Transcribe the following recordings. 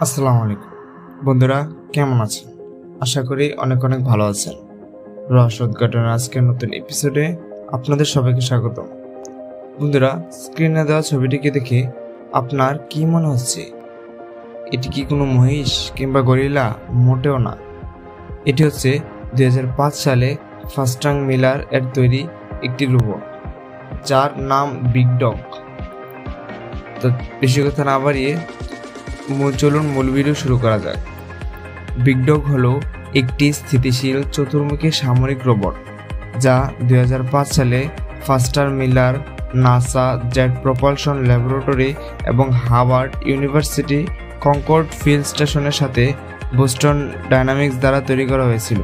আসসালামু আলাইকুম বন্ধুরা, কেমন আছেন? আশা করি অনেক ভালো আছেন। রহস্য উদ্ঘাটনের আজকের নতুন এপিসোডে আপনাদের সবাইকে স্বাগত। বন্ধুরা, স্ক্রিনে দেওয়া ছবিটিকে দেখে আপনার কি মনে হচ্ছে? এটি কি কোনো মহিষ কিংবা গরিলা? মোটেও না। এটি হচ্ছে 2005 সালে ফাস্টাং মিলার এর তৈরি একটি রোবট, যার নাম বিগ ডগ। তো বেশি কথা না বাড়িয়ে চলুন মূল ভিডিও শুরু করা যাক। বিগ ডগ হলো একটি স্থিতিশীল চতুর্মুখী সামরিক রোবট, যা 2005 সালে ফাস্টার Miller, NASA jet propulsion laboratory এবং হার্ভার্ড ইউনিভার্সিটি কনকর্ড ফিল্ড স্টেশনের সাথে বোস্টন ডায়নামিক্স দ্বারা তৈরি করা হয়েছিল।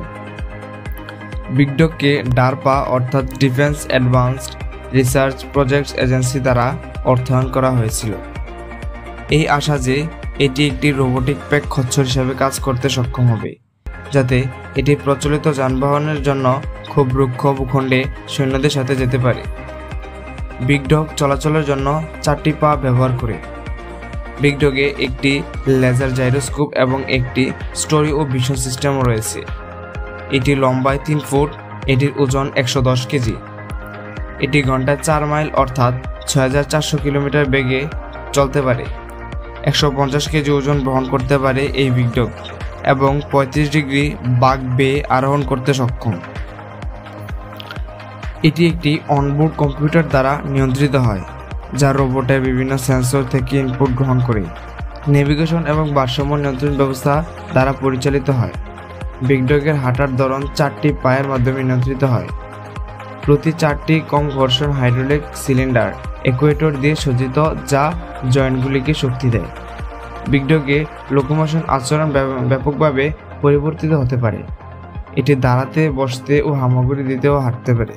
বিগ ডগকে ডারপা অর্থাৎ defence advanced research projects agency দ্বারা অর্থায়ন করা হয়েছিল, এই আশা যে এটি একটি রোবোটিক প্যাক খচ্চর হিসাবে কাজ করতে সক্ষম হবে, যাতে এটি প্রচলিত যানবাহনের জন্য খুব রুক্ষ ভূখণ্ডে সৈন্যদের সাথে যেতে পারে। বিগ ডগ চলাচলের জন্য 4টি পা ব্যবহার করে। বিগ ডগে একটি লেজার জাইরোস্কোপ এবং একটি স্টোরি ও ভিশন সিস্টেমও রয়েছে। এটি লম্বায় 3 ফুট, এটির ওজন 110 কেজি। এটি ঘন্টায় 4 মাইল অর্থাৎ 6400 কিলোমিটার বেগে চলতে পারে। 150 কেজি ওজন বহন করতে পারে এই বিগ ডগ এবং 35 ডিগ্রি বাঁক বেয়ে আরোহণ করতে সক্ষম। এটি একটি অনবোর্ড কম্পিউটার দ্বারা নিয়ন্ত্রিত হয়, যা রোবটের বিভিন্ন সেন্সর থেকে ইনপুট গ্রহণ করে নেভিগেশন এবং ভারসাম্য নিয়ন্ত্রণ ব্যবস্থা দ্বারা পরিচালিত হয়। বিগ ডগের হাঁটার ধরন 4টি পায়ের মাধ্যমে নিয়ন্ত্রিত হয়। প্রতি 4টি কম ঘর্ষণ হাইড্রোলিক সিলিন্ডার ইকুয়েটর দিয়ে সজ্জিত, যা জয়েন্টগুলিকে শক্তি দেয়। বিগ ডগে লোকোমোশন আচরণ ব্যাপকভাবে পরিবর্তিত হতে পারে। এটি দাঁড়াতে, বসতে ও হামাগুড়ি দিতেও হাঁটতে পারে।